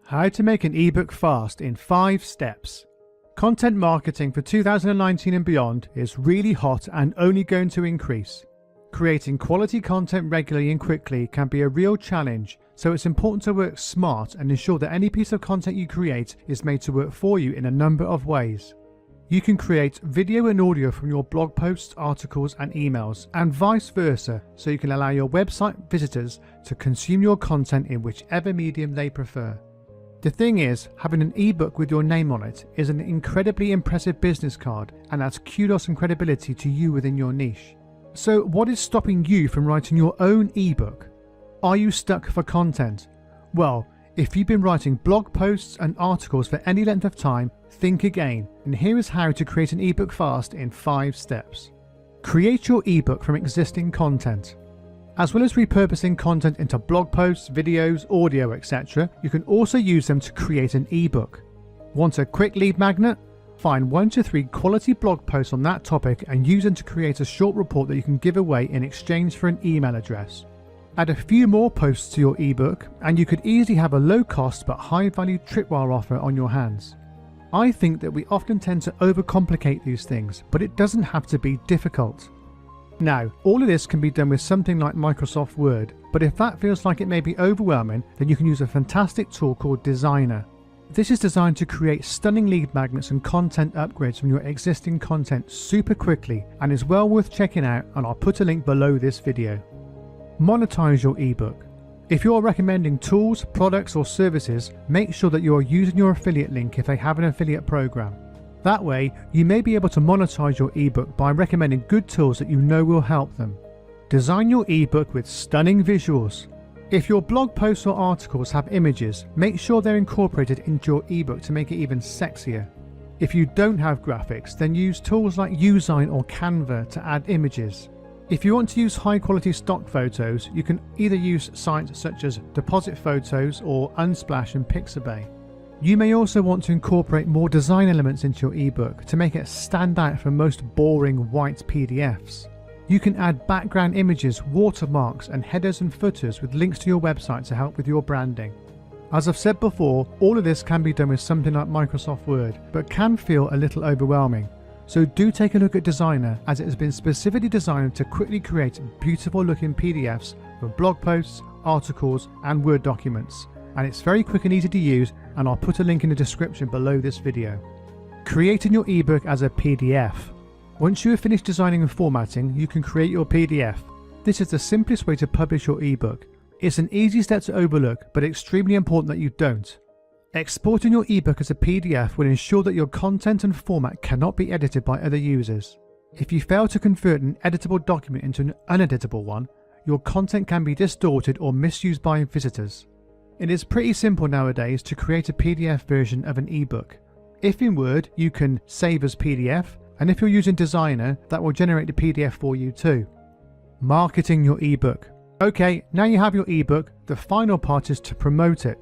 How to make an ebook fast in 5 steps. Content marketing for 2019 and beyond is really hot and only going to increase. Creating quality content regularly and quickly can be a real challenge, so it's important to work smart and ensure that any piece of content you create is made to work for you in a number of ways. You can create video and audio from your blog posts, articles and emails, and vice versa, so you can allow your website visitors to consume your content in whichever medium they prefer. The thing is, having an ebook with your name on it is an incredibly impressive business card and adds kudos and credibility to you within your niche. So what is stopping you from writing your own ebook? Are you stuck for content? Well, if you've been writing blog posts and articles for any length of time, think again, and here is how to create an ebook fast in 5 steps. Create your ebook from existing content. As well as repurposing content into blog posts, videos, audio, etc., you can also use them to create an ebook. Want a quick lead magnet? Find 1 to 3 quality blog posts on that topic and use them to create a short report that you can give away in exchange for an email address. Add a few more posts to your ebook and you could easily have a low cost but high value tripwire offer on your hands. I think that we often tend to overcomplicate these things, but it doesn't have to be difficult. Now, all of this can be done with something like Microsoft Word, but if that feels like it may be overwhelming, then you can use a fantastic tool called Designer. This is designed to create stunning lead magnets and content upgrades from your existing content super quickly and is well worth checking out, and I'll put a link below this video. Monetize your ebook. If you're recommending tools, products or services, make sure that you are using your affiliate link if they have an affiliate program. That way, you may be able to monetize your ebook by recommending good tools that you know will help them. Design your ebook with stunning visuals. If your blog posts or articles have images, make sure they're incorporated into your ebook to make it even sexier. If you don't have graphics, then use tools like Usign or Canva to add images. If you want to use high quality stock photos, you can either use sites such as Deposit Photos or Unsplash and Pixabay. You may also want to incorporate more design elements into your ebook to make it stand out from most boring white PDFs. You can add background images, watermarks and headers and footers with links to your website to help with your branding. As I've said before, all of this can be done with something like Microsoft Word, but can feel a little overwhelming. So do take a look at Designer, as it has been specifically designed to quickly create beautiful looking PDFs for blog posts, articles and Word documents. And it's very quick and easy to use, and I'll put a link in the description below this video. Creating your ebook as a PDF. Once you have finished designing and formatting, you can create your PDF. This is the simplest way to publish your ebook. It's an easy step to overlook, but extremely important that you don't. Exporting your ebook as a PDF will ensure that your content and format cannot be edited by other users. If you fail to convert an editable document into an uneditable one, your content can be distorted or misused by visitors. It is pretty simple nowadays to create a PDF version of an ebook. If in Word, you can save as PDF, and if you're using Designer, that will generate the PDF for you too. Marketing your ebook. Okay, now you have your ebook, the final part is to promote it.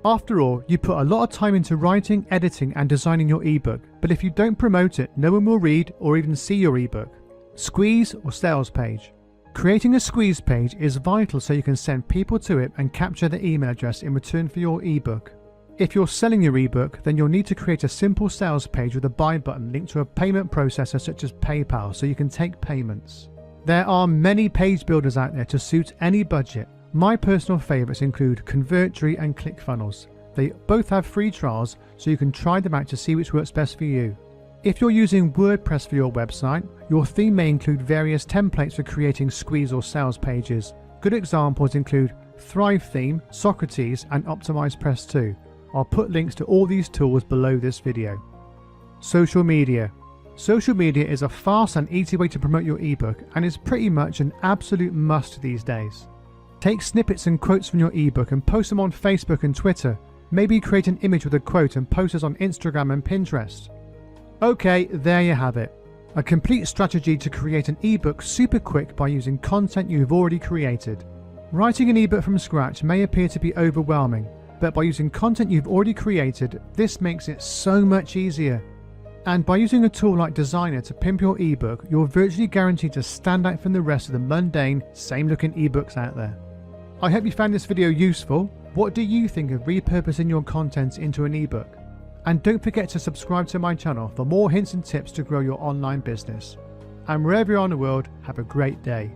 After all, you put a lot of time into writing, editing and designing your ebook, but if you don't promote it, no one will read or even see your ebook. Squeeze or sales page. Creating a squeeze page is vital so you can send people to it and capture the email address in return for your ebook. If you're selling your ebook, then you'll need to create a simple sales page with a buy button linked to a payment processor such as PayPal so you can take payments. There are many page builders out there to suit any budget. My personal favourites include Convertri and ClickFunnels. They both have free trials so you can try them out to see which works best for you. If you're using WordPress for your website, your theme may include various templates for creating squeeze or sales pages. Good examples include Thrive Theme, Socrates and Optimize Press 2. I'll put links to all these tools below this video. Social media. Social media is a fast and easy way to promote your ebook and is pretty much an absolute must these days. Take snippets and quotes from your ebook and post them on Facebook and Twitter. Maybe create an image with a quote and post it on Instagram and Pinterest. Okay, there you have it. A complete strategy to create an ebook super quick by using content you've already created. Writing an ebook from scratch may appear to be overwhelming, but by using content you've already created, this makes it so much easier. And by using a tool like Designer to pimp your ebook, you're virtually guaranteed to stand out from the rest of the mundane, same looking ebooks out there. I hope you found this video useful. What do you think of repurposing your content into an ebook? And don't forget to subscribe to my channel for more hints and tips to grow your online business. And wherever you are in the world, have a great day.